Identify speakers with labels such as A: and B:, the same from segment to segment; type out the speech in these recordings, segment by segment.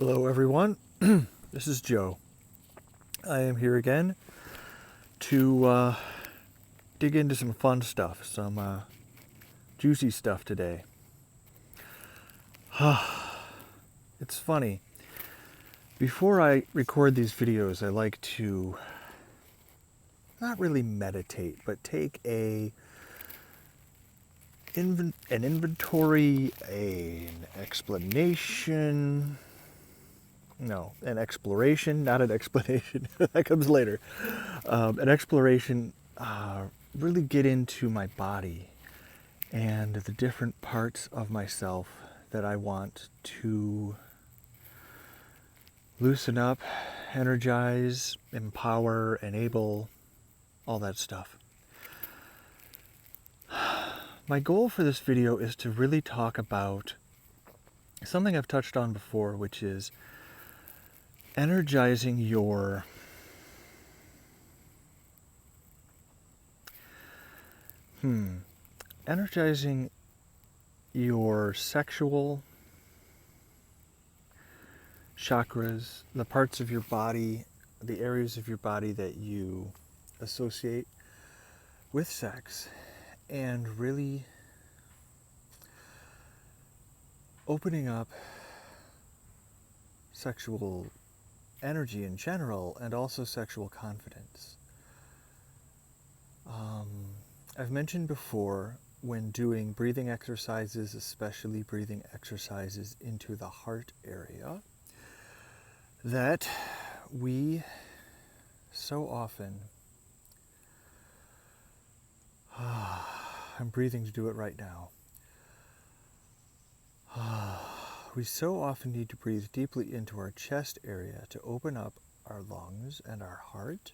A: Hello everyone, this is Joe. I am here again to dig into some fun stuff, some juicy stuff today. It's funny, before I record these videos I like to not really meditate, but take an inventory, an explanation. No, an exploration, not an explanation. That comes later. An exploration, really get into my body and the different parts of myself that I want to loosen up, energize, empower, enable, all that stuff. My goal for this video is to really talk about something I've touched on before, which is energizing your sexual chakras, the parts of your body, the areas of your body that you associate with sex, and really opening up sexual energy in general, and also sexual confidence. I've mentioned before, when doing breathing exercises, especially breathing exercises into the heart area, that we so often, I'm breathing to do it right now, we so often need to breathe deeply into our chest area to open up our lungs and our heart.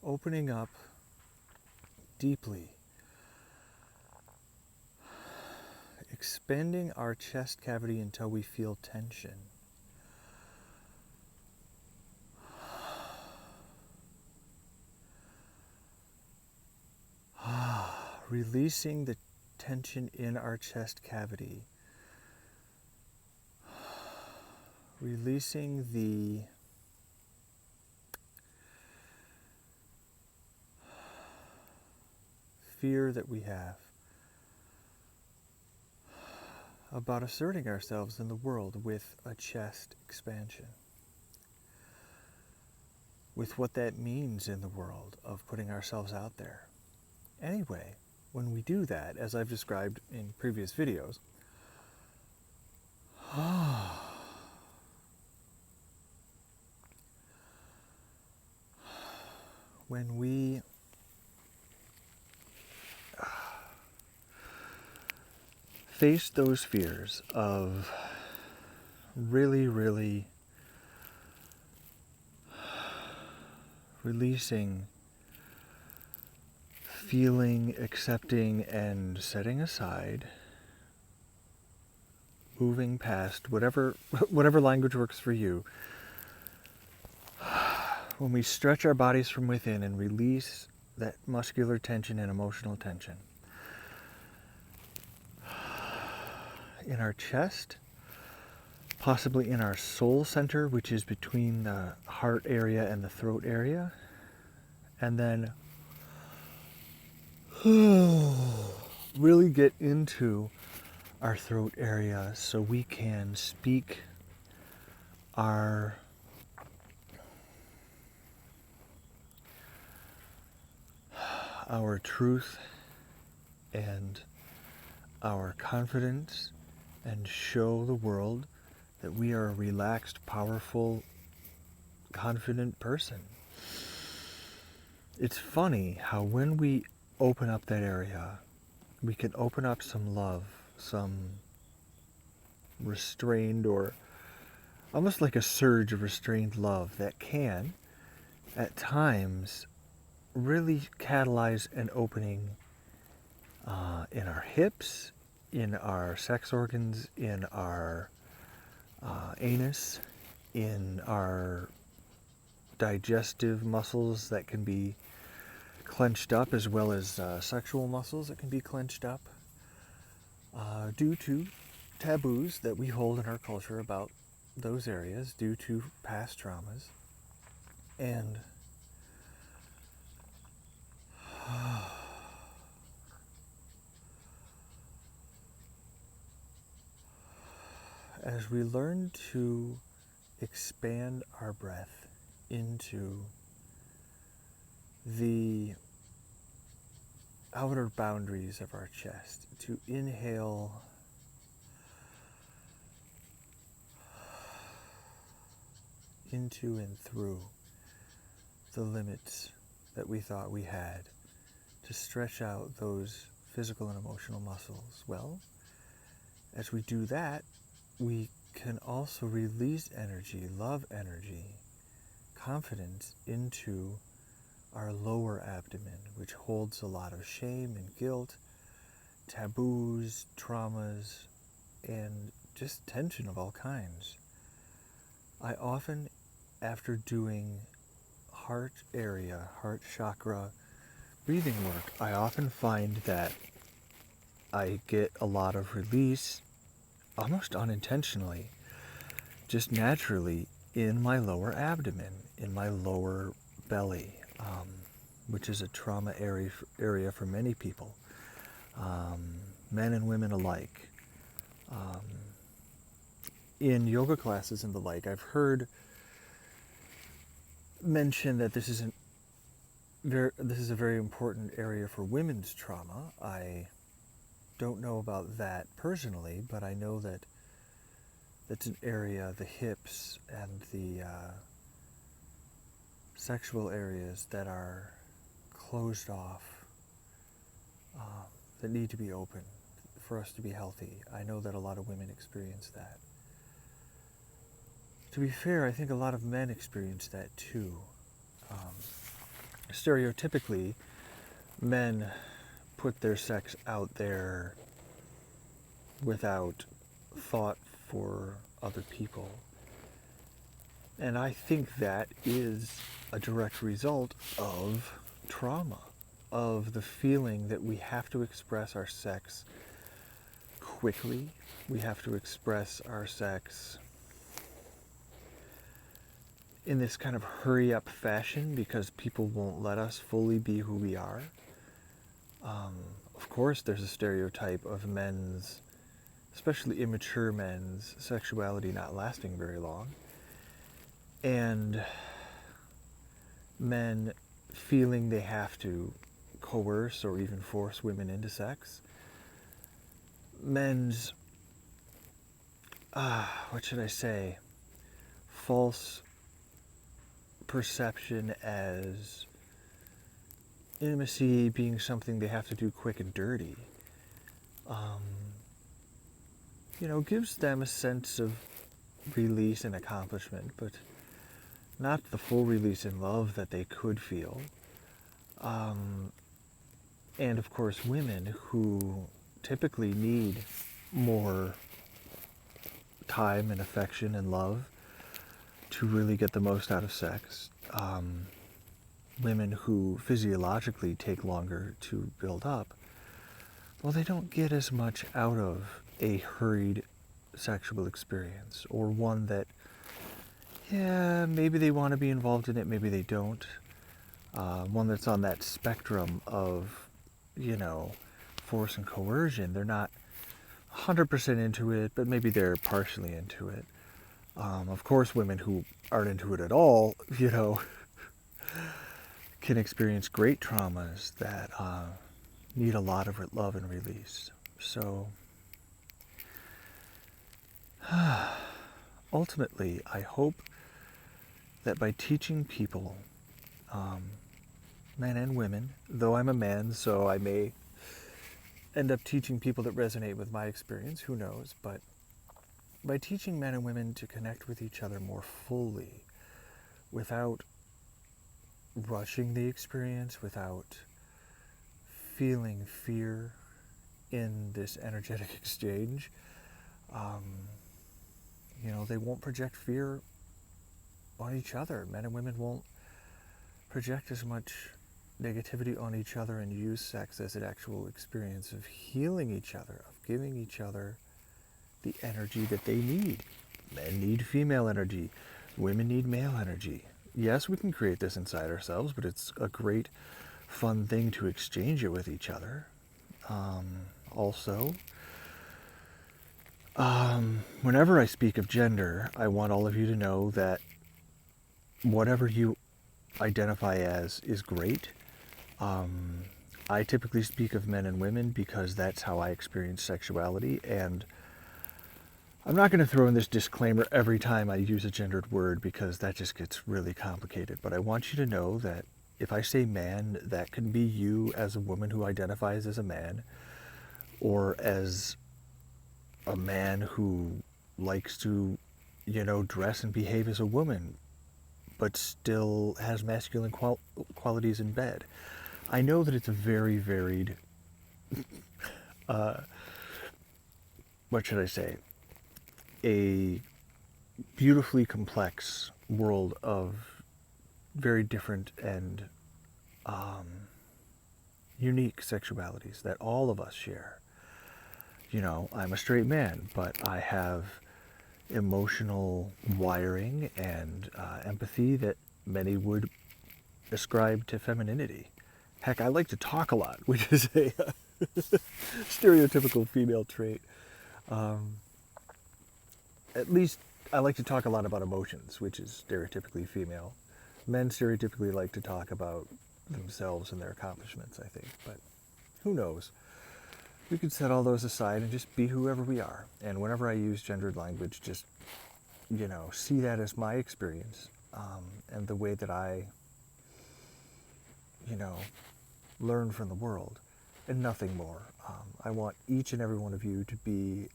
A: Opening up deeply. Expanding our chest cavity until we feel tension. Releasing the tension in our chest cavity. Releasing the fear that we have about asserting ourselves in the world with a chest expansion. With what that means in the world of putting ourselves out there. Anyway, when we do that, as I've described in previous videos, when we face those fears of really releasing, feeling, accepting, and setting aside, moving past whatever language works for you, when we stretch our bodies from within and release that muscular tension and emotional tension in our chest, possibly in our soul center, which is between the heart area and the throat area, and then really get into our throat area so we can speak our truth and our confidence, and show the world that we are a relaxed, powerful, confident person. It's funny how when we open up that area, we can open up some love, some restrained, or almost like a surge of restrained love that can, at times, really catalyze an opening in our hips, in our sex organs, in our anus, in our digestive muscles that can be clenched up, as well as sexual muscles that can be clenched up due to taboos that we hold in our culture about those areas due to past traumas. And as we learn to expand our breath into the outer boundaries of our chest, to inhale into and through the limits that we thought we had, to stretch out those physical and emotional muscles. Well, as we do that, we can also release energy, love energy, confidence into our lower abdomen, which holds a lot of shame and guilt, taboos, traumas, and just tension of all kinds. I often, after doing heart area, heart chakra breathing work, I often find that I get a lot of release, almost unintentionally, just naturally, in my lower abdomen, in my lower belly, which is a trauma area for many people, men and women alike. In yoga classes and the like, I've heard mention that this is a very important area for women's trauma. I don't know about that personally, but I know that that's an area, the hips and the sexual areas that are closed off, that need to be open for us to be healthy. I know that a lot of women experience that. To be fair, I think a lot of men experience that too. Stereotypically, men put their sex out there without thought for other people. And I think that is a direct result of trauma, of the feeling that we have to express our sex quickly, we have to express our sex in this kind of hurry-up fashion because people won't let us fully be who we are. Of course, there's a stereotype of men's, especially immature men's, sexuality not lasting very long. And men feeling they have to coerce or even force women into sex. Men's, what should I say, false perception as intimacy being something they have to do quick and dirty, gives them a sense of release and accomplishment, but not the full release and love that they could feel. And of course, women who typically need more time and affection and love to really get the most out of sex. Women who physiologically take longer to build up, well, they don't get as much out of a hurried sexual experience, or one that, yeah, maybe they want to be involved in it, maybe they don't. One that's on that spectrum of, force and coercion. They're not 100% into it, but maybe they're partially into it. Of course, women who aren't into it at all, can experience great traumas that need a lot of love and release. So, ultimately, I hope that by teaching people, men and women, though I'm a man, so I may end up teaching people that resonate with my experience, who knows, but by teaching men and women to connect with each other more fully, without rushing the experience, without feeling fear in this energetic exchange, they won't project fear on each other. Men and women won't project as much negativity on each other and use sex as an actual experience of healing each other, of giving each other the energy that they need. Men need female energy. Women need male energy. Yes, we can create this inside ourselves, but it's a great, fun thing to exchange it with each other. Also, whenever I speak of gender, I want all of you to know that whatever you identify as is great. I typically speak of men and women because that's how I experience sexuality, and I'm not going to throw in this disclaimer every time I use a gendered word because that just gets really complicated. But I want you to know that if I say man, that can be you as a woman who identifies as a man, or as a man who likes to, dress and behave as a woman, but still has masculine qualities in bed. I know that it's a very varied, what should I say? A beautifully complex world of very different and unique sexualities that all of us share. I'm a straight man, but I have emotional wiring and empathy that many would ascribe to femininity. Heck, I like to talk a lot, which is a stereotypical female trait. At least I like to talk a lot about emotions, which is stereotypically female. Men stereotypically like to talk about themselves and their accomplishments, I think, but who knows? We could set all those aside and just be whoever we are. And whenever I use gendered language, just, see that as my experience, and the way that I, learn from the world, and nothing more. I want each and every one of you to be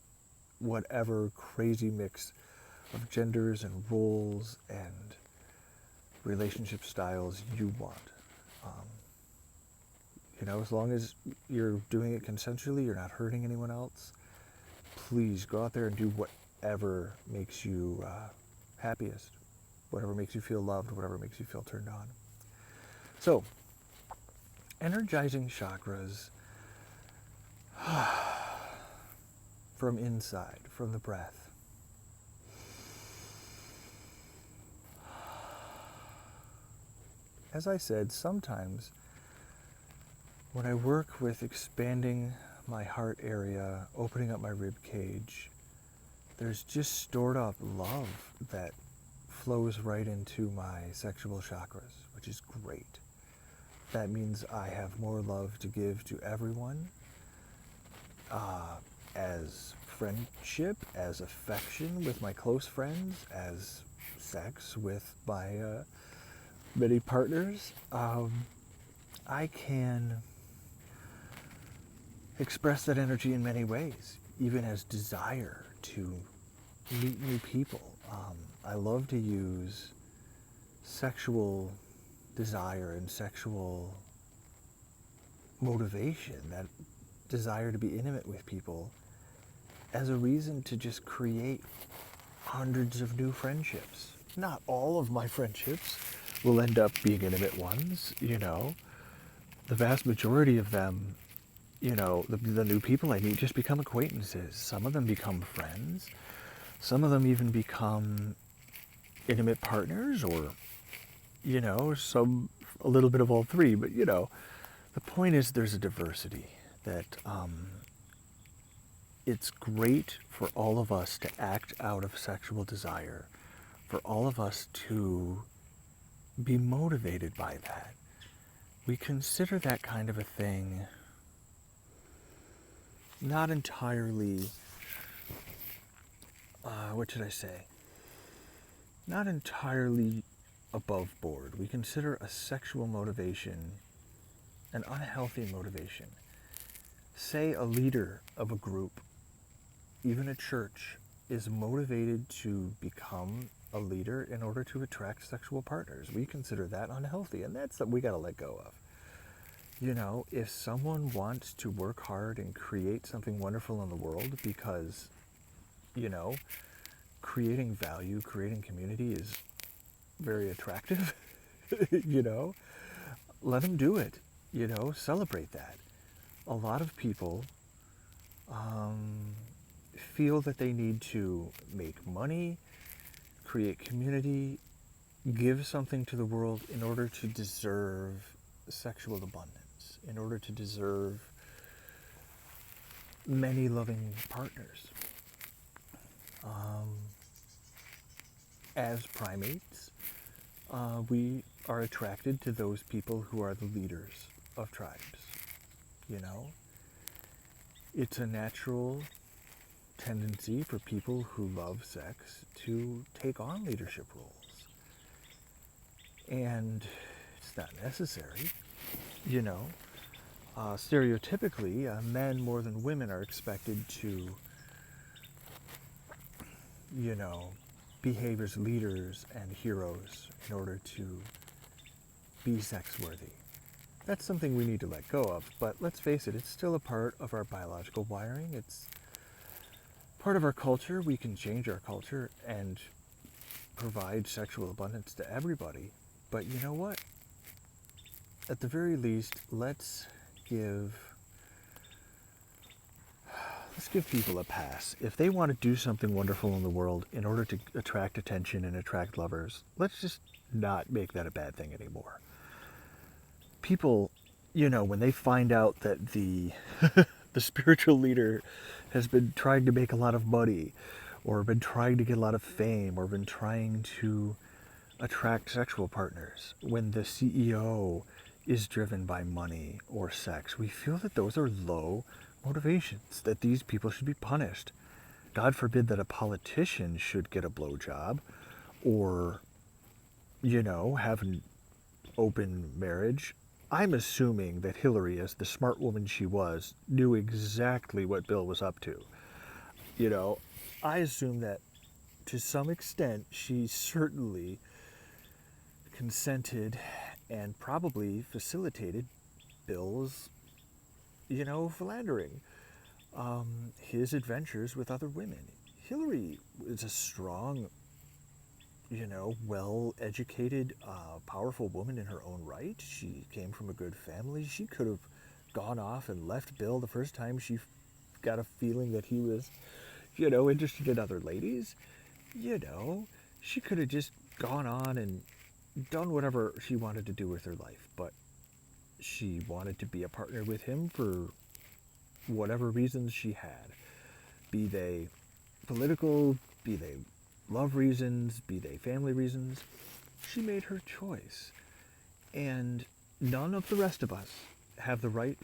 A: whatever crazy mix of genders and roles and relationship styles you want. As long as you're doing it consensually, you're not hurting anyone else, please go out there and do whatever makes you happiest, whatever makes you feel loved, whatever makes you feel turned on. So, energizing chakras from inside, from the breath. As I said, sometimes when I work with expanding my heart area, opening up my rib cage, there's just stored up love that flows right into my sexual chakras, which is great. That means I have more love to give to everyone, as friendship, as affection with my close friends, as sex with my many partners. I can express that energy in many ways, even as desire to meet new people. I love to use sexual desire and sexual motivation, that desire to be intimate with people, as a reason to just create hundreds of new friendships. Not all of my friendships will end up being intimate ones, The vast majority of them, the new people I meet just become acquaintances. Some of them become friends. Some of them even become intimate partners, or, a little bit of all three. But, the point is there's a diversity that it's great for all of us to act out of sexual desire, for all of us to be motivated by that. We consider that kind of a thing not entirely, not entirely above board. We consider a sexual motivation an unhealthy motivation. Say a leader of a group, even a church, is motivated to become a leader in order to attract sexual partners. We consider that unhealthy, and that's something we gotta let go of. If someone wants to work hard and create something wonderful in the world because, creating value, creating community is very attractive, let them do it, celebrate that. A lot of people feel that they need to make money, create community, give something to the world in order to deserve sexual abundance, in order to deserve many loving partners. As primates, we are attracted to those people who are the leaders of tribes. You know, it's a natural tendency for people who love sex to take on leadership roles. And it's not necessary, you know. Stereotypically, men more than women are expected to, you know, behave as leaders and heroes in order to be sex worthy. That's something we need to let go of, but let's face it, it's still a part of our biological wiring. It's part of our culture. We can change our culture and provide sexual abundance to everybody. But you know what? At the very least, let's give people a pass. If they want to do something wonderful in the world in order to attract attention and attract lovers, let's just not make that a bad thing anymore. People, you know, when they find out that the the spiritual leader has been trying to make a lot of money, or been trying to get a lot of fame, or been trying to attract sexual partners, when the CEO is driven by money or sex, we feel that those are low motivations, that these people should be punished. God forbid that a politician should get a blowjob or, you know, have an open marriage. I'm assuming that Hillary, as the smart woman she was, knew exactly what Bill was up to. You know, I assume that to some extent she certainly consented and probably facilitated Bill's, you know, philandering, his adventures with other women. Hillary is a strong, you know, well-educated, powerful woman in her own right. She came from a good family. She could have gone off and left Bill the first time she got a feeling that he was, you know, interested in other ladies. You know, she could have just gone on and done whatever she wanted to do with her life, but she wanted to be a partner with him for whatever reasons she had, be they political, be they love reasons, be they family reasons. She made her choice, and none of the rest of us have the right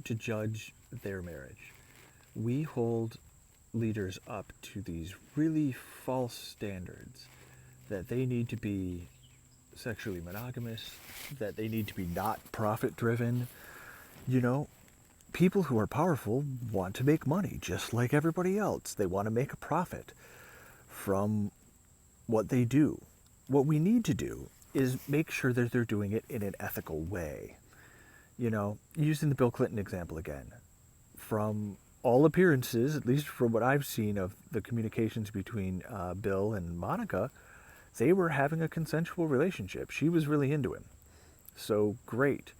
A: to judge their marriage. We hold leaders up to these really false standards that they need to be sexually monogamous, that they need to be not profit driven. You know, people who are powerful want to make money just like everybody else. They want to make a profit from what they do. What we need to do is make sure that they're doing it in an ethical way. You know, using the Bill Clinton example again, from all appearances, at least from what I've seen of the communications between Bill and Monica, they were having a consensual relationship. She was really into him. So great.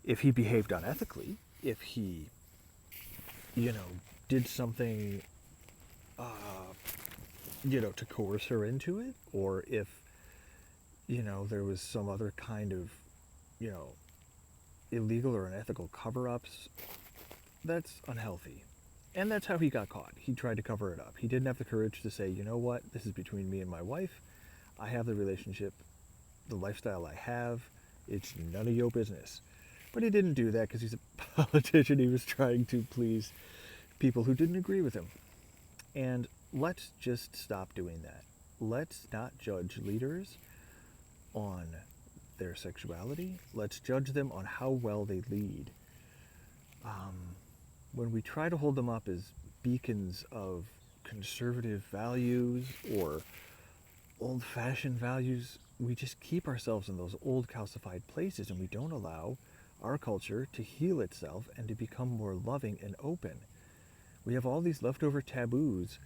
A: If he behaved unethically, if he, you know, did something, you know, to coerce her into it, or if, you know, there was some other kind of, you know, illegal or unethical cover-ups, that's unhealthy. And that's how he got caught. He tried to cover it up. He didn't have the courage to say, you know what, this is between me and my wife. I have the relationship, the lifestyle I have. It's none of your business. But he didn't do that because he's a politician. He was trying to please people who didn't agree with him. And let's just stop doing that. Let's not judge leaders on their sexuality. Let's judge them on how well they lead. When we try to hold them up as beacons of conservative values or old-fashioned values, we just keep ourselves in those old calcified places, and we don't allow our culture to heal itself and to become more loving and open. We have all these leftover taboos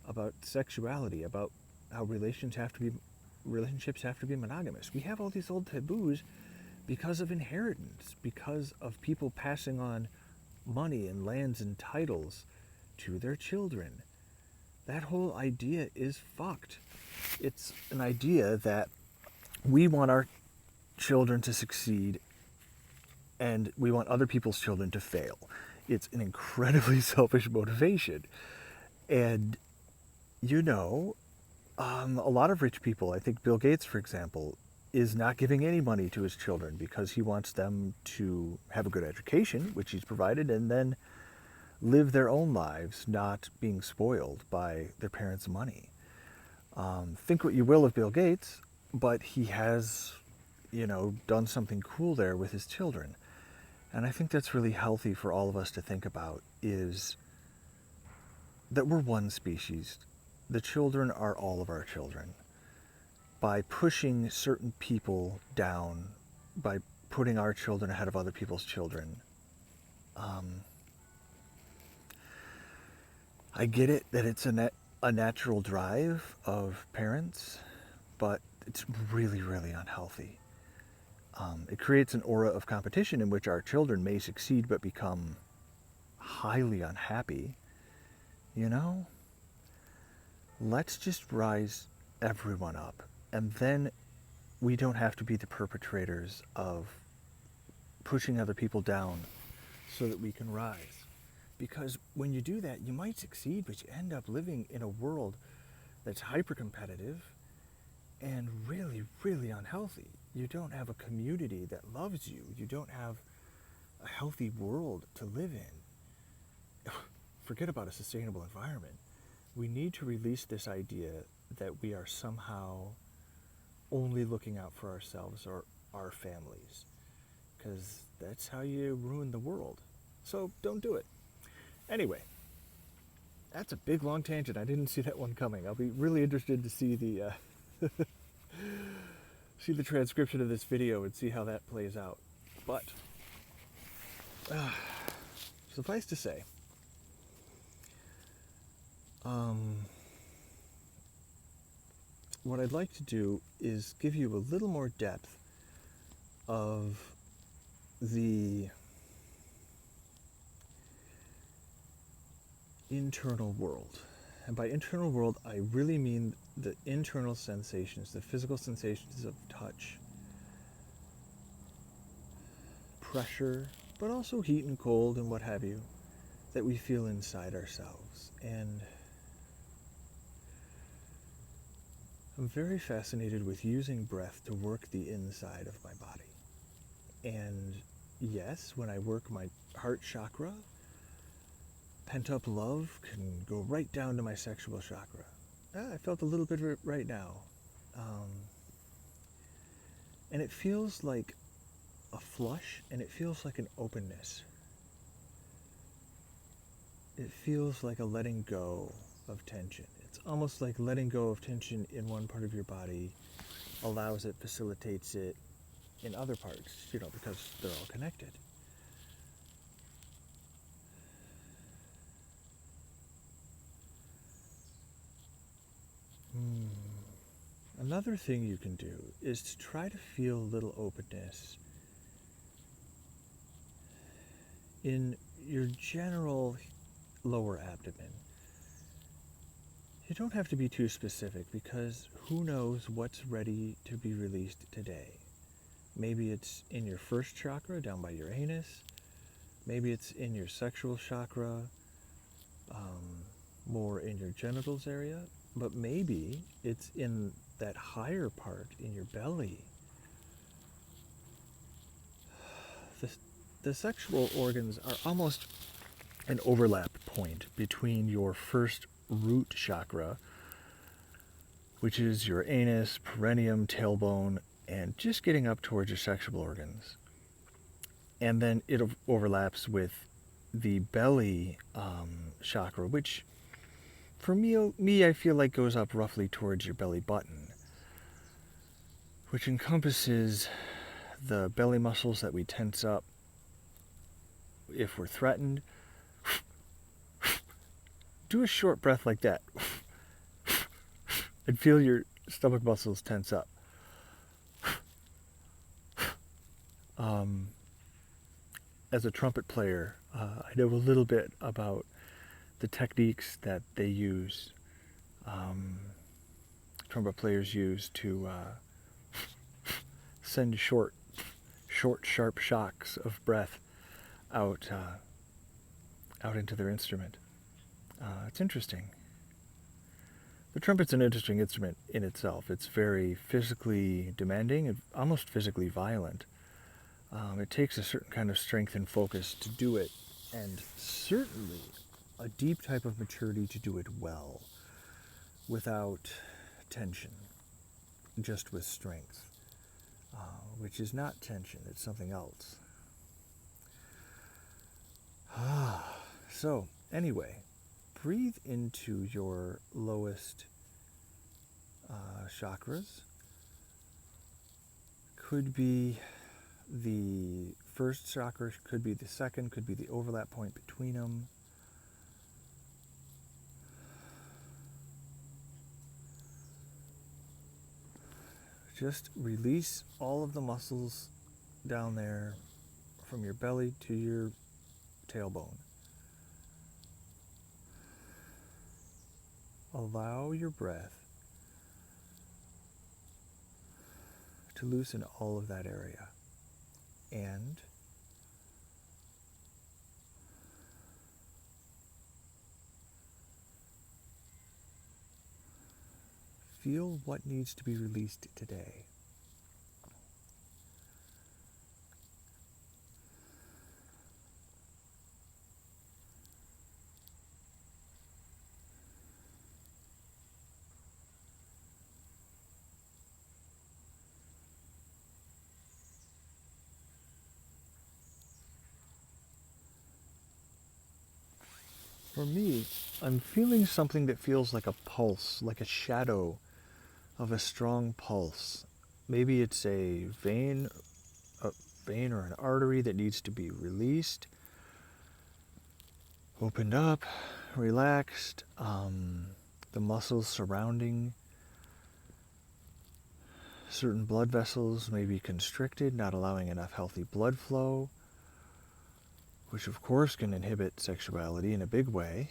A: about sexuality, about how relationships have to be monogamous. We have all these old taboos because of inheritance, because of people passing on money and lands and titles to their children. that whole idea is fucked. It's an idea that we want our children to succeed and we want other people's children to fail. It's an incredibly selfish motivation. And, you know, a lot of rich people, I think Bill Gates, for example, is not giving any money to his children because he wants them to have a good education, which he's provided, and then live their own lives, not being spoiled by their parents' money. Think what you will of Bill Gates, but he has, you know, done something cool there with his children. And I think that's really healthy for all of us to think about, is that we're one species. The children are all of our children. By pushing certain people down, by putting our children ahead of other people's children, I get it that it's a natural drive of parents, but it's really, really unhealthy. It creates an aura of competition in which our children may succeed but become highly unhappy. You know? Let's just rise everyone up. And then we don't have to be the perpetrators of pushing other people down so that we can rise. Because when you do that, you might succeed, but you end up living in a world that's hyper-competitive and really, really unhealthy. You don't have a community that loves you. You don't have a healthy world to live in. Forget about a sustainable environment. We need to release this idea that we are somehow only looking out for ourselves or our families, because that's how you ruin the world. So don't do it. Anyway, that's a big long tangent. I didn't see that one coming. I'll be really interested to see the see the transcription of this video and see how that plays out. But suffice to say, what I'd like to do is give you a little more depth of the internal world. And by internal world, I really mean the internal sensations, the physical sensations of touch, pressure, but also heat and cold and what have you, that we feel inside ourselves. And I'm very fascinated with using breath to work the inside of my body. And yes, when I work my heart chakra, pent-up love can go right down to my sexual chakra. I felt a little bit of it right now. And it feels like a flush, and it feels like an openness. It feels like a letting go of tension. It's almost like letting go of tension in one part of your body allows it, facilitates it in other parts, you know, because they're all connected. Another thing you can do is to try to feel a little openness in your general lower abdomen. You don't have to be too specific, because who knows what's ready to be released today. Maybe it's in your first chakra down by your anus. Maybe it's in your sexual chakra, more in your genitals area. But maybe it's in that higher part in your belly. The sexual organs are almost an overlap point between your first root chakra, which is your anus, perineum, tailbone, and just getting up towards your sexual organs. And then it overlaps with the belly chakra, which for me, I feel like goes up roughly towards your belly button, which encompasses the belly muscles that we tense up if we're threatened. Do a short breath like that and feel your stomach muscles tense up. As a trumpet player, I know a little bit about the techniques that they use um, trumpet players use to send short, sharp shocks of breath out into their instrument. It's interesting. The trumpet's an interesting instrument in itself. It's very physically demanding and almost physically violent. It takes a certain kind of strength and focus to do it, and certainly a deep type of maturity to do it well, without tension, just with strength, which is not tension, it's something else. So, anyway, breathe into your lowest chakras. Could be the first chakra, could be the second, could be the overlap point between them. Just release all of the muscles down there from your belly to your tailbone. Allow your breath to loosen all of that area. And feel what needs to be released today. For me, I'm feeling something that feels like a pulse, like a shadow of a strong pulse. Maybe it's a vein or an artery that needs to be released, opened up, relaxed. The muscles surrounding certain blood vessels may be constricted, not allowing enough healthy blood flow, which of course can inhibit sexuality in a big way.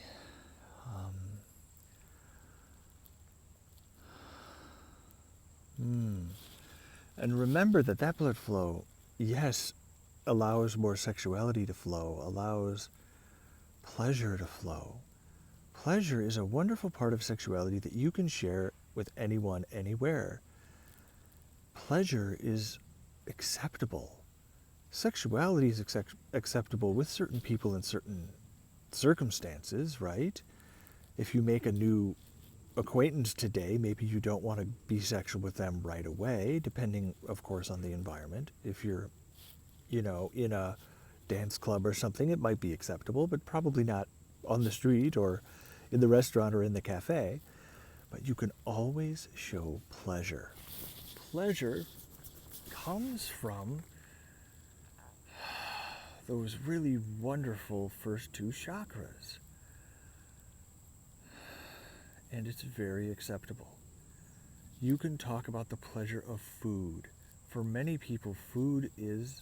A: And remember that blood flow, yes, allows more sexuality to flow, allows pleasure to flow. Pleasure is a wonderful part of sexuality that you can share with anyone, anywhere. Pleasure is acceptable. Sexuality is acceptable with certain people in certain circumstances, right? If you make a new acquaintance today, maybe you don't want to be sexual with them right away, depending, of course, on the environment. If you're, in a dance club or something, it might be acceptable, but probably not on the street or in the restaurant or in the cafe. But you can always show pleasure. Pleasure comes from those really wonderful first two chakras. And it's very acceptable. You can talk about the pleasure of food. For many people, food is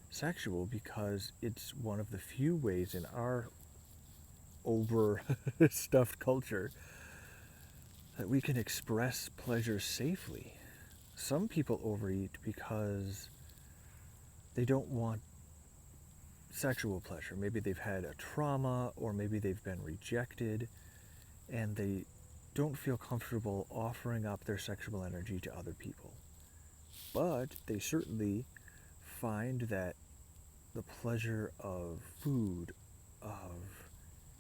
A: sexual because it's one of the few ways in our overstuffed culture that we can express pleasure safely. Some people overeat because they don't want sexual pleasure. Maybe they've had a trauma, or maybe they've been rejected, and they don't feel comfortable offering up their sexual energy to other people. But they certainly find that the pleasure of food, of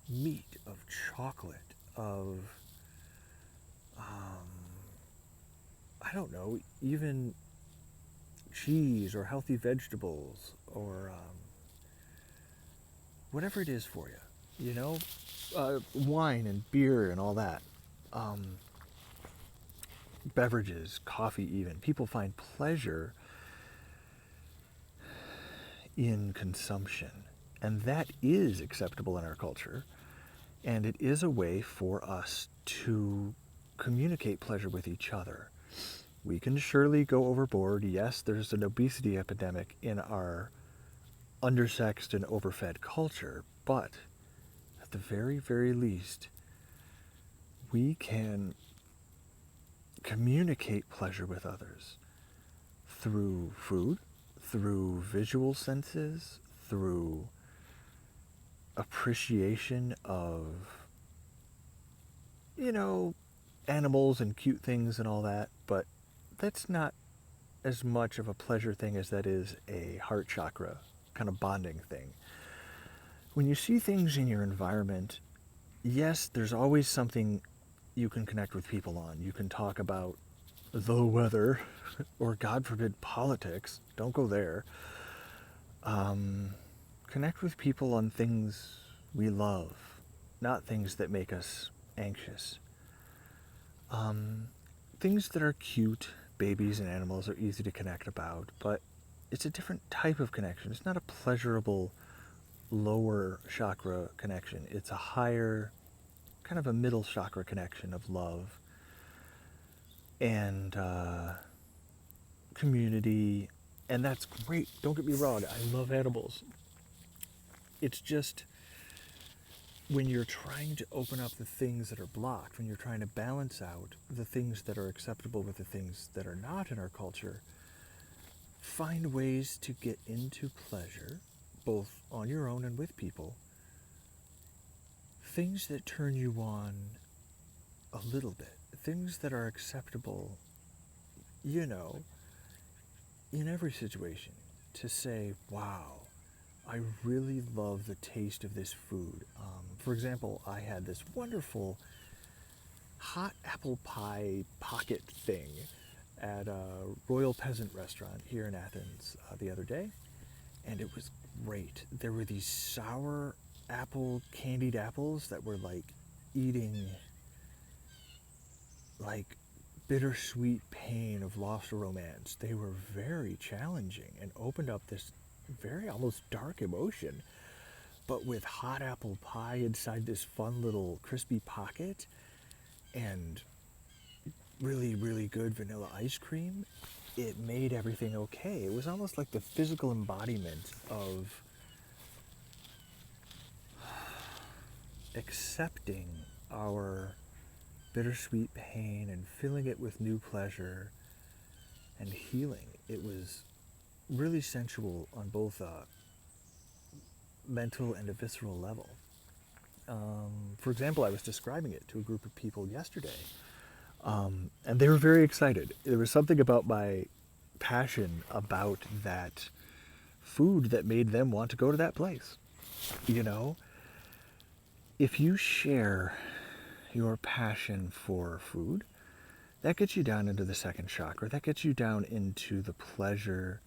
A: meat, of chocolate, of, I don't know, even cheese or healthy vegetables or whatever it is for you, wine and beer and all that. Beverages, coffee even. People find pleasure in consumption. And that is acceptable in our culture. And it is a way for us to communicate pleasure with each other. We can surely go overboard. Yes, there's an obesity epidemic in our undersexed and overfed culture, but at the very, very least, we can communicate pleasure with others through food, through visual senses, through appreciation of, animals and cute things and all that, but that's not as much of a pleasure thing as that is a heart chakra kind of bonding thing. When you see things in your environment, yes, there's always something you can connect with people on. You can talk about the weather or, God forbid, politics. Don't go there. Connect with people on things we love, not things that make us anxious. Things that are cute, babies and animals, are easy to connect about, but it's a different type of connection. It's not a pleasurable lower chakra connection. It's a higher, kind of a middle chakra connection of love and community, and that's great. Don't get me wrong, I love animals. It's just when you're trying to open up the things that are blocked, when you're trying to balance out the things that are acceptable with the things that are not in our culture, find ways to get into pleasure, both on your own and with people, things that turn you on a little bit, things that are acceptable, in every situation, to say, wow, I really love the taste of this food. For example, I had this wonderful hot apple pie pocket thing at a Royal Peasant restaurant here in Athens the other day, and it was great. There were these sour candied apples that were like eating like bittersweet pain of lost romance. They were very challenging and opened up this very almost dark emotion, but with hot apple pie inside this fun little crispy pocket and really, really good vanilla ice cream, it made everything okay. It was almost like the physical embodiment of accepting our bittersweet pain and filling it with new pleasure and healing. It was really sensual on both a mental and a visceral level. For example, I was describing it to a group of people yesterday, and they were very excited. There was something about my passion about that food that made them want to go to that place. If you share your passion for food, that gets you down into the second chakra. That gets you down into the pleasure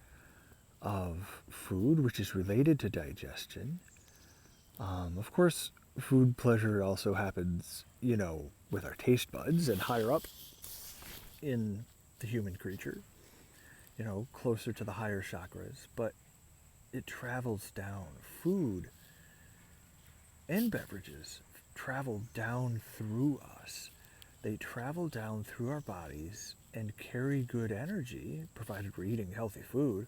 A: of food, which is related to digestion. Of course, food pleasure also happens, with our taste buds and higher up in the human creature, closer to the higher chakras. But it travels down. Food and beverages travel down through us. They travel down through our bodies and carry good energy, provided we're eating healthy food,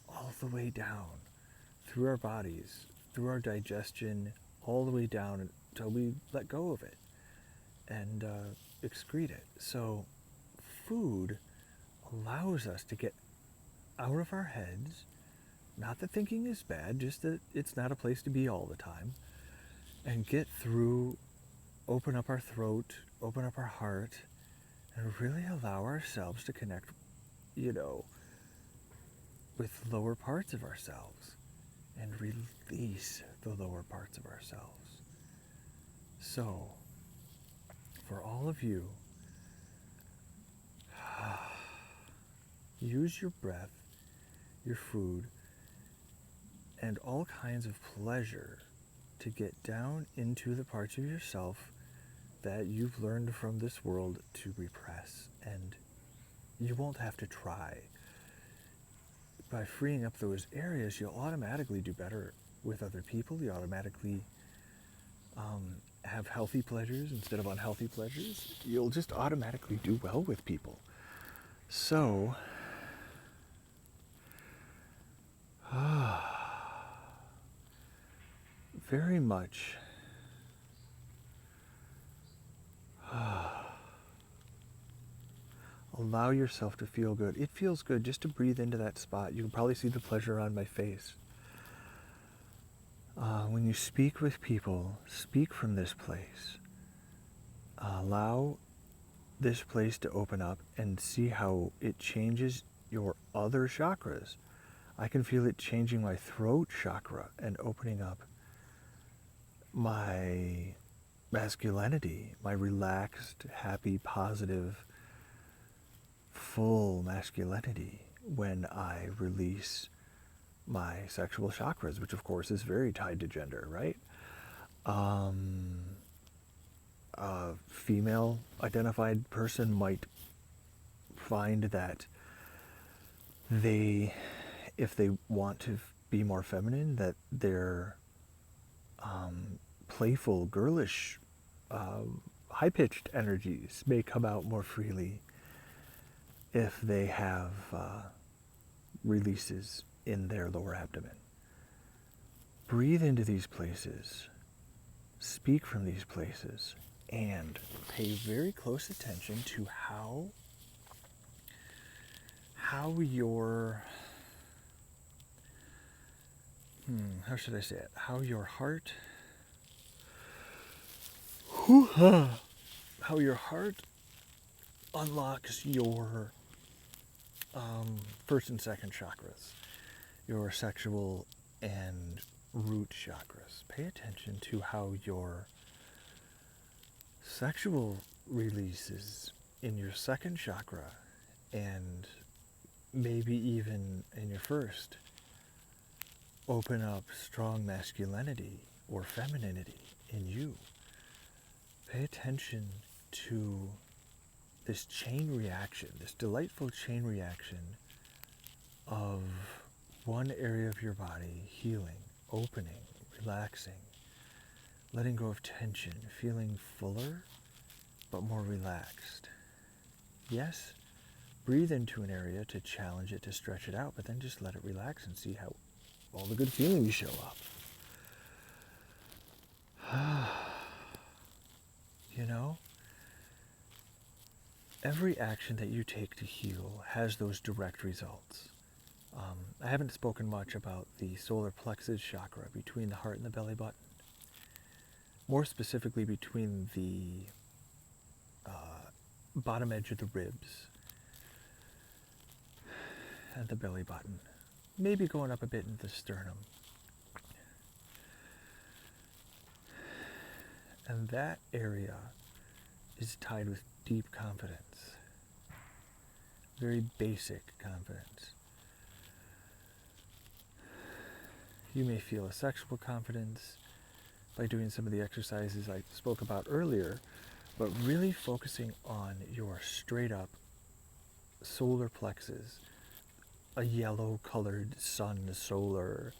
A: all the way down through our bodies, through our digestion, all the way down until we let go of it and excrete it. So food allows us to get out of our heads, not that thinking is bad, just that it's not a place to be all the time, and get through, open up our throat, open up our heart, and really allow ourselves to connect, with lower parts of ourselves and release the lower parts of ourselves. So, for all of you, use your breath, your food, and all kinds of pleasure to get down into the parts of yourself that you've learned from this world to repress. And you won't have to try. By freeing up those areas, you'll automatically do better with other people. You automatically have healthy pleasures instead of unhealthy pleasures. You'll just automatically do well with people. So, very much Allow yourself to feel good. It feels good just to breathe into that spot. You can probably see the pleasure on my face. When you speak with people, speak from this place. Allow this place to open up and see how it changes your other chakras. I can feel it changing my throat chakra and opening up my masculinity, my relaxed, happy, positive, full masculinity when I release my sexual chakras, which of course is very tied to gender, right? A female identified person might find that if they want to be more feminine, that their playful, girlish, high-pitched energies may come out more freely if they have releases in their lower abdomen. Breathe into these places, speak from these places, and pay very close attention to how your how should I say it? How your heart unlocks your first and second chakras, your sexual and root chakras. Pay attention to how your sexual releases in your second chakra and maybe even in your first open up strong masculinity or femininity in you. Pay attention to this chain reaction, this delightful chain reaction of one area of your body healing, opening, relaxing, letting go of tension, feeling fuller but more relaxed. Yes, breathe into an area to challenge it, to stretch it out, but then just let it relax and see how all the good feelings show up. You know, every action that you take to heal has those direct results. I haven't spoken much about the solar plexus chakra between the heart and the belly button. More specifically between the bottom edge of the ribs and the belly button. Maybe going up a bit into the sternum. And that area is tied with deep confidence. Very basic confidence. You may feel a sexual confidence by doing some of the exercises I spoke about earlier, but really focusing on your straight up solar plexus, a yellow colored sun solar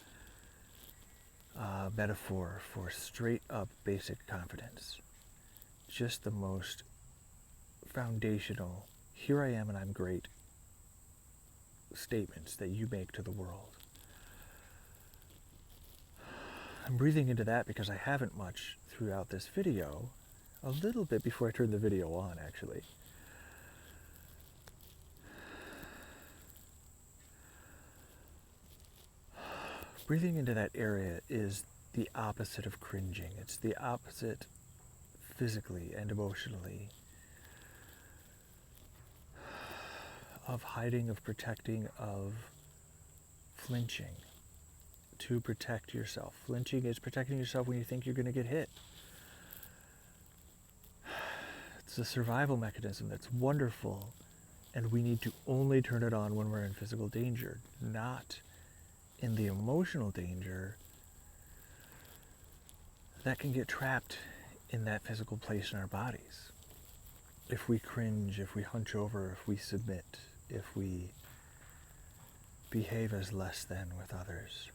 A: metaphor for straight up basic confidence. Just the most foundational, here I am and I'm great statements that you make to the world. I'm breathing into that because I haven't much throughout this video, a little bit before I turn the video on actually. Breathing into that area is the opposite of cringing. It's the opposite physically and emotionally of hiding, of protecting, of flinching to protect yourself. Flinching is protecting yourself when you think you're going to get hit. It's a survival mechanism that's wonderful, and we need to only turn it on when we're in physical danger, not in the emotional danger that can get trapped in that physical place in our bodies. If we cringe, if we hunch over, if we submit, if we behave as less than with others.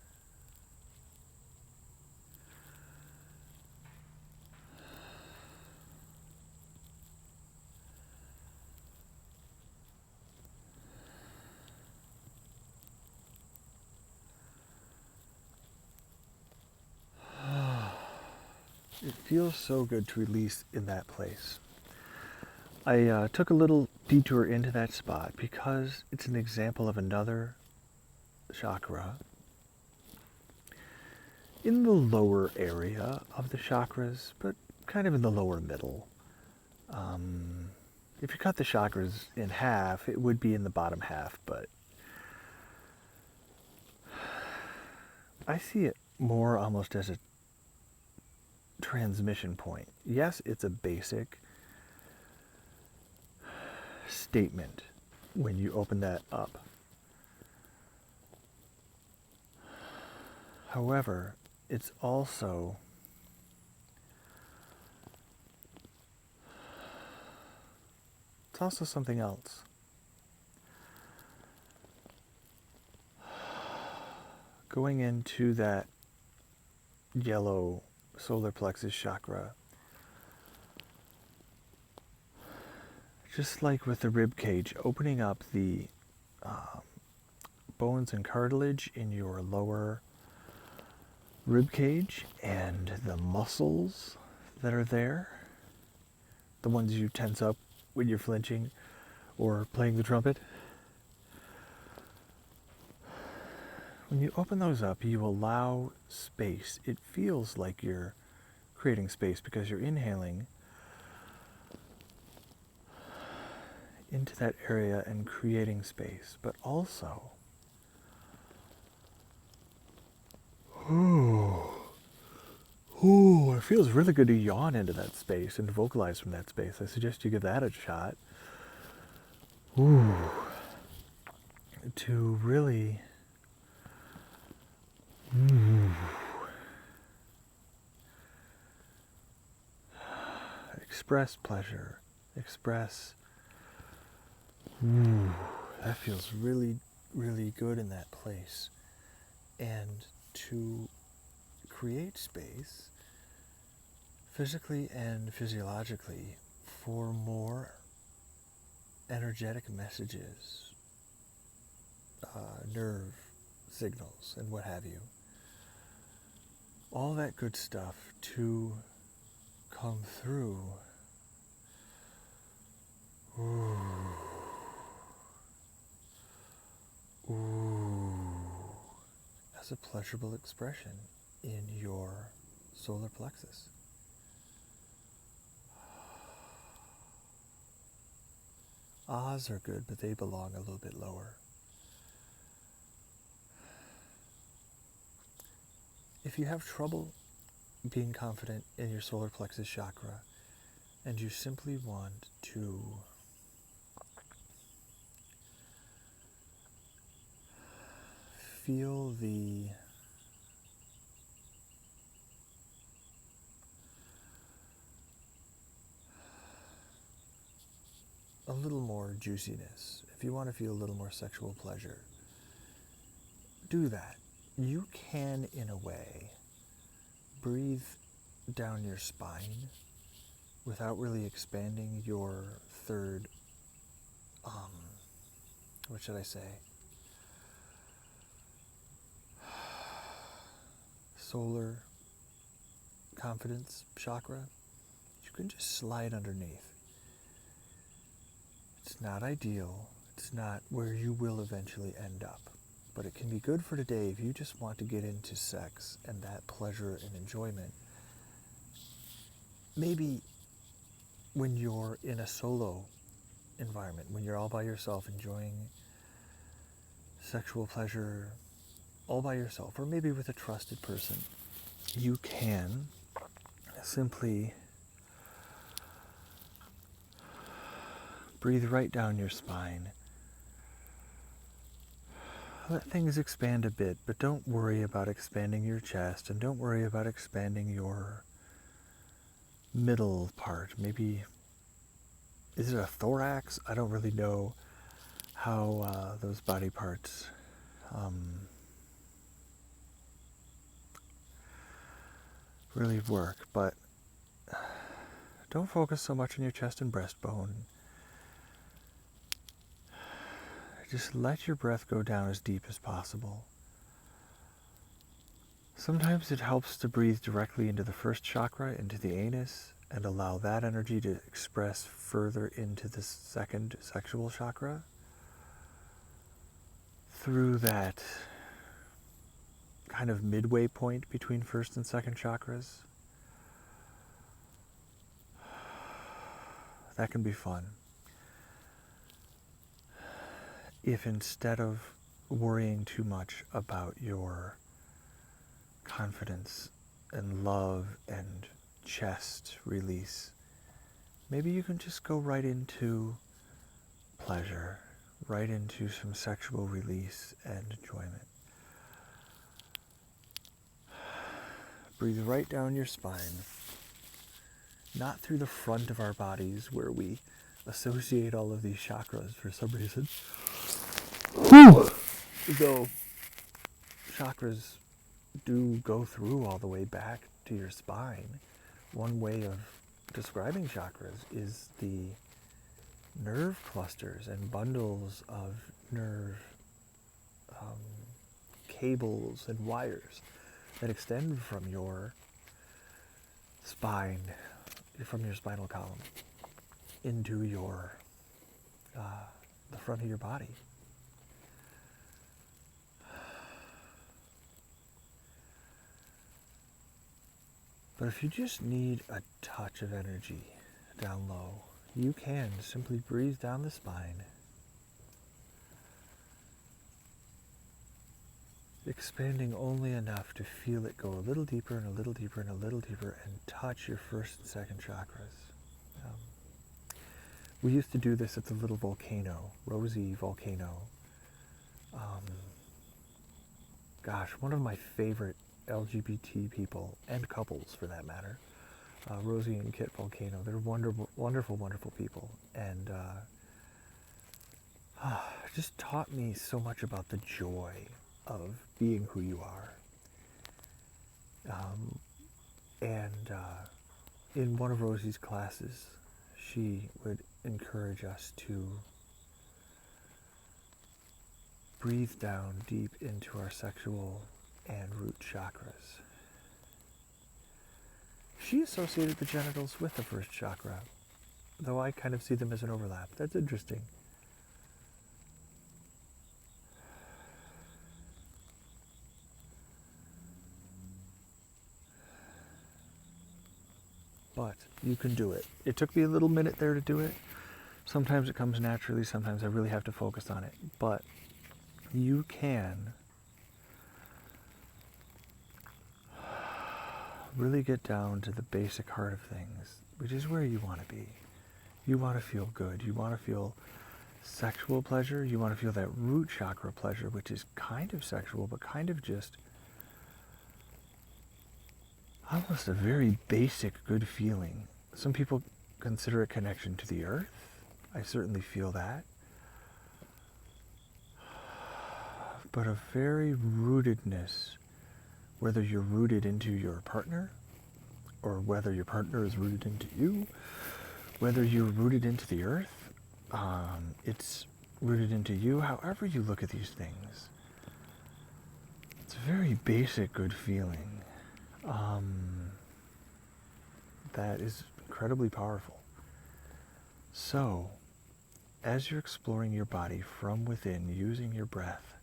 A: It feels so good to release in that place. I took a little detour into that spot because it's an example of another chakra in the lower area of the chakras, but kind of in the lower middle. Um, if you cut the chakras in half, it would be in the bottom half, but I see it more almost as a transmission point. Yes, it's a basic statement when you open that up. However, it's also something else. Going into that yellow solar plexus chakra, just like with the rib cage, opening up the bones and cartilage in your lower rib cage and the muscles that are there, the ones you tense up when you're flinching or playing the trumpet. When you open those up, you allow space. It feels like you're creating space because you're inhaling into that area and creating space, but also it feels really good to yawn into that space and vocalize from that space. I suggest you give that a shot. To really express pleasure, express, that feels really, really good in that place. And to create space, physically and physiologically, for more energetic messages, nerve signals, and what have you. All that good stuff to come through. As a pleasurable expression in your solar plexus. Ahs are good, but they belong a little bit lower. If you have trouble being confident in your solar plexus chakra, and you simply want to feel a little more juiciness, if you want to feel a little more sexual pleasure, do that. You can, in a way, breathe down your spine without really expanding your third, what should I say? Solar confidence chakra. You can just slide underneath. It's not ideal. It's not where you will eventually end up. But it can be good for today if you just want to get into sex and that pleasure and enjoyment. Maybe when you're in a solo environment, when you're all by yourself enjoying sexual pleasure all by yourself, or maybe with a trusted person, you can simply breathe right down your spine. Let things expand a bit, but don't worry about expanding your chest, and don't worry about expanding your middle part. Maybe, is it a thorax? I don't really know how those body parts really work, but don't focus so much on your chest and breastbone. Just let your breath go down as deep as possible. Sometimes it helps to breathe directly into the first chakra, into the anus, and allow that energy to express further into the second sexual chakra through that kind of midway point between first and second chakras. That can be fun. If instead of worrying too much about your confidence and love and chest release, maybe you can just go right into pleasure, right into some sexual release and enjoyment. Breathe right down your spine, not through the front of our bodies where we associate all of these chakras for some reason. Though chakras do go through all the way back to your spine. One way of describing chakras is the nerve clusters and bundles of nerve cables and wires that extend from your spine, from your spinal column, into your the front of your body. But if you just need a touch of energy down low, you can simply breathe down the spine, expanding only enough to feel it go a little deeper and a little deeper and a little deeper and touch your first and second chakras. We used to do this at the little volcano, Rosie Volcano. One of my favorite LGBT people, and couples for that matter, Rosie and Kit Volcano. They're wonderful, wonderful, wonderful people, and just taught me so much about the joy of being who you are. In one of Rosie's classes, she would encourage us to breathe down deep into our sexual and root chakras. She associated the genitals with the first chakra, though I kind of see them as an overlap. That's interesting. But you can do it. It took me a little minute there to do it. Sometimes it comes naturally, sometimes I really have to focus on it. But you can really get down to the basic heart of things, which is where you want to be. You want to feel good. You want to feel sexual pleasure. You want to feel that root chakra pleasure, which is kind of sexual, but kind of just almost a very basic good feeling. Some people consider it connection to the earth. I certainly feel that. But a very rootedness, whether you're rooted into your partner, or whether your partner is rooted into you, whether you're rooted into the earth, it's rooted into you, however you look at these things. It's a very basic good feeling that is incredibly powerful. So, as you're exploring your body from within, using your breath,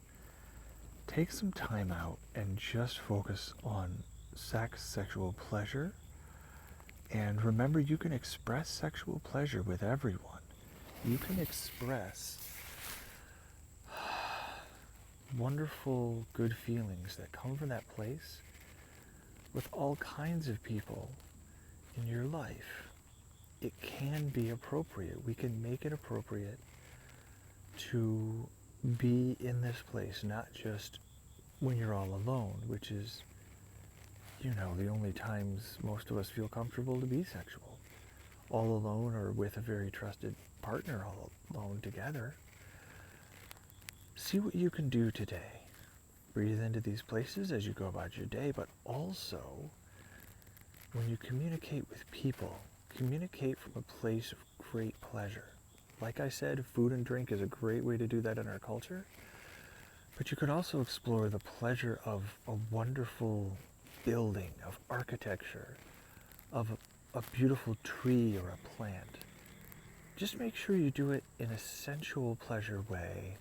A: take some time out and just focus on sex, sexual pleasure. And remember, you can express sexual pleasure with everyone. You can express wonderful, good feelings that come from that place with all kinds of people in your life. It can be appropriate. We can make it appropriate to be in this place, not just when you're all alone, which is, the only times most of us feel comfortable to be sexual. All alone or with a very trusted partner, all alone together. See what you can do today. Breathe into these places as you go about your day, but also when you communicate with people, communicate from a place of great pleasure. Like I said, food and drink is a great way to do that in our culture, but you could also explore the pleasure of a wonderful building, of architecture, of a beautiful tree or a plant, just make sure you do it in a sensual pleasure way,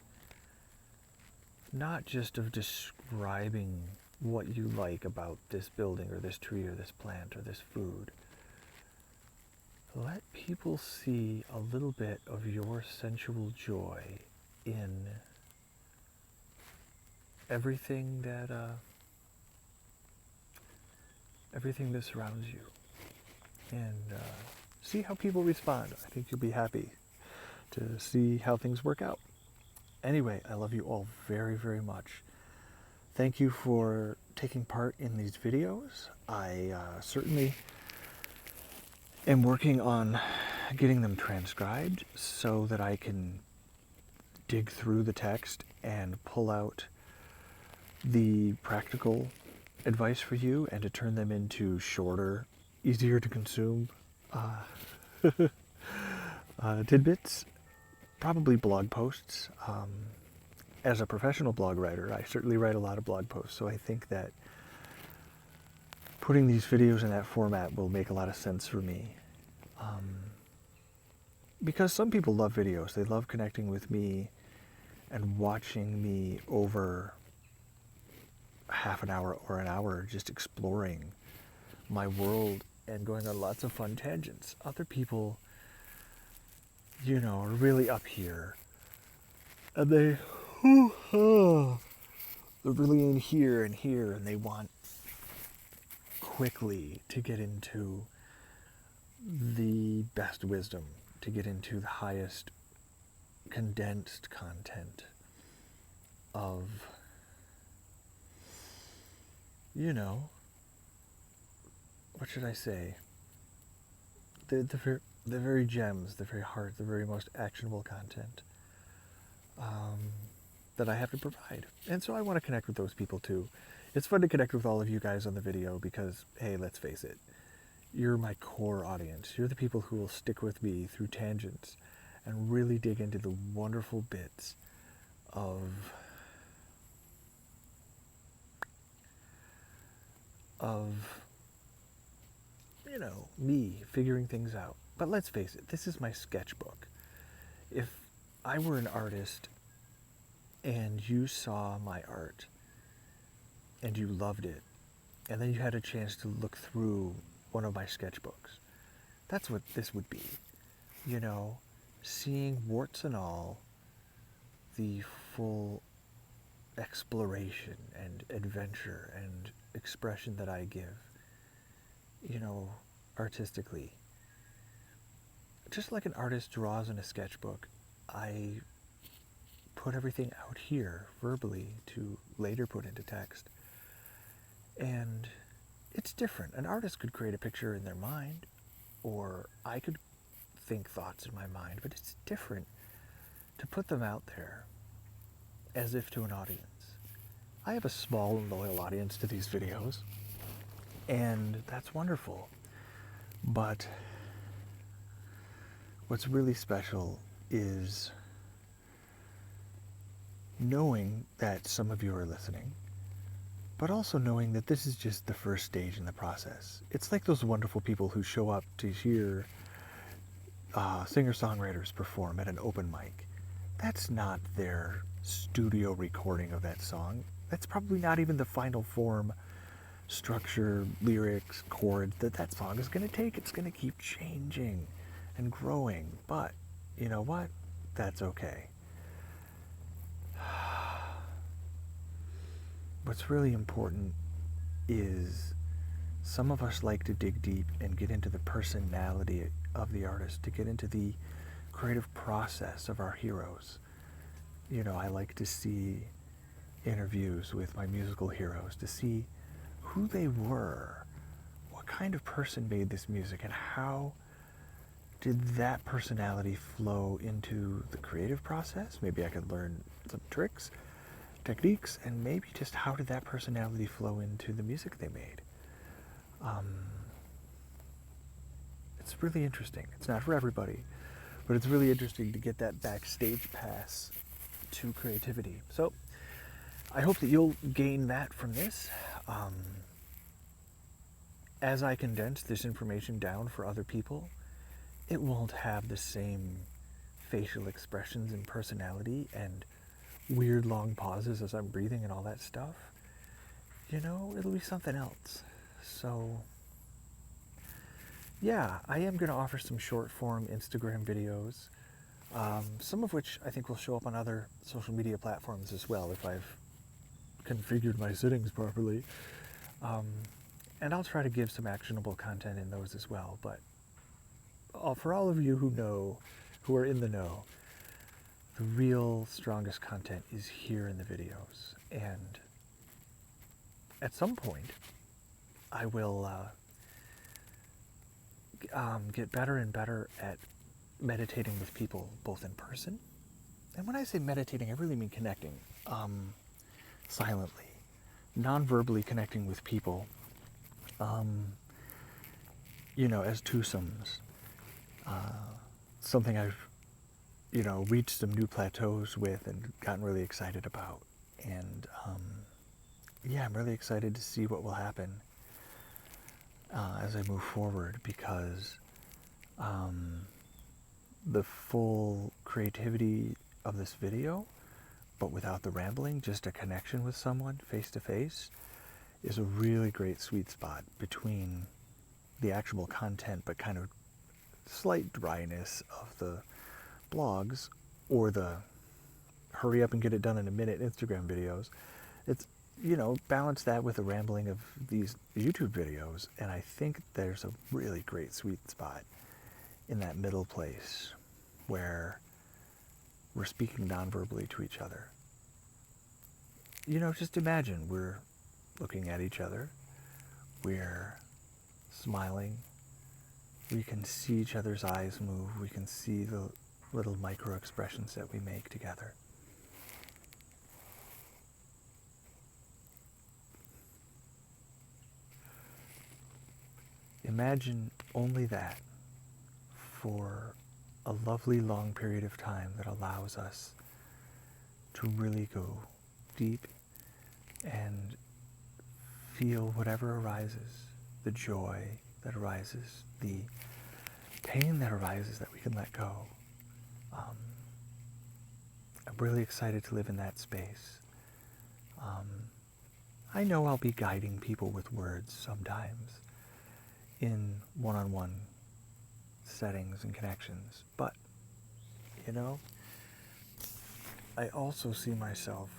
A: not just of describing what you like about this building or this tree or this plant or this food. Let people see a little bit of your sensual joy in everything that surrounds you, and see how people respond. I think you'll be happy to see how things work out. Anyway, I love you all very, very much. Thank you for taking part in these videos. I certainly am working on getting them transcribed so that I can dig through the text and pull out the practical advice for you and to turn them into shorter, easier to consume tidbits, probably blog posts. As a professional blog writer, I certainly write a lot of blog posts, so I think that putting these videos in that format will make a lot of sense for me. Because some people love videos. They love connecting with me and watching me over half an hour or an hour just exploring my world and going on lots of fun tangents. Other people, are really up here. And they're really in here, and they want quickly to get into the best wisdom, to get into the highest condensed content of, what should I say? The very gems, the very heart, the very most actionable content that I have to provide. And so I want to connect with those people too. It's fun to connect with all of you guys on the video because, hey, let's face it, you're my core audience. You're the people who will stick with me through tangents and really dig into the wonderful bits of me figuring things out. But let's face it, this is my sketchbook. If I were an artist and you saw my art and you loved it, and then you had a chance to look through one of my sketchbooks, that's what this would be. Seeing warts and all, the full exploration and adventure and expression that I give, artistically. Just like an artist draws in a sketchbook, I put everything out here verbally to later put into text. And it's different. An artist could create a picture in their mind, or I could think thoughts in my mind, but it's different to put them out there as if to an audience. I have a small and loyal audience to these videos, and that's wonderful. But what's really special is knowing that some of you are listening, but also knowing that this is just the first stage in the process. It's like those wonderful people who show up to hear singer-songwriters perform at an open mic. That's not their studio recording of that song. That's probably not even the final form, structure, lyrics, chords that song is going to take. It's going to keep changing and growing. But you know what? That's okay. What's really important is some of us like to dig deep and get into the personality of the artist, to get into the creative process of our heroes. I like to see interviews with my musical heroes to see who they were, what kind of person made this music, and how did that personality flow into the creative process. Maybe I could learn some tricks, techniques, and maybe just how did that personality flow into the music they made. It's really interesting. It's not for everybody, but it's really interesting to get that backstage pass to creativity. So I hope that you'll gain that from this. as I condense this information down for other people, it won't have the same facial expressions and personality and weird long pauses as I'm breathing and all that stuff. You know, it'll be something else. So, yeah, I am going to offer some short form Instagram videos, some of which I think will show up on other social media platforms as well if I've configured my settings properly. And I'll try to give some actionable content in those as well. But for all of you who are in the know, the real strongest content is here in the videos. And at some point, I will get better and better at meditating with people, both in person. And when I say meditating, I really mean connecting silently, non-verbally connecting with people, you know, as twosomes. Something I've, you know, reached some new plateaus with and gotten really excited about. And yeah, I'm really excited to see what will happen as I move forward, because the full creativity of this video, but without the rambling, just a connection with someone face to face, is a really great sweet spot between the actual content but kind of slight dryness of the blogs or the hurry up and get it done in a minute Instagram videos. It's, you know, balance that with the rambling of these YouTube videos, and I think there's a really great sweet spot in that middle place where we're speaking non-verbally to each other. You know, just imagine we're looking at each other, we're smiling, we can see each other's eyes move, we can see the little micro expressions that we make together. Imagine only that for a lovely long period of time that allows us to really go deep and feel whatever arises, the joy that arises, the pain that arises that we can let go. I'm really excited to live in that space. I know I'll be guiding people with words sometimes in one-on-one settings and connections, but, you know, I also see myself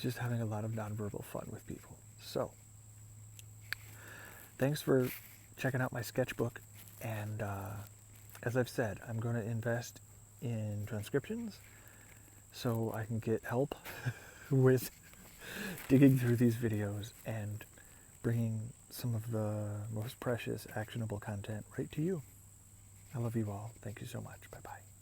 A: just having a lot of nonverbal fun with people. So, thanks for checking out my sketchbook, and as I've said, I'm going to invest in transcriptions so I can get help with digging through these videos and bringing some of the most precious, actionable content right to you. I love you all. Thank you so much. Bye-bye.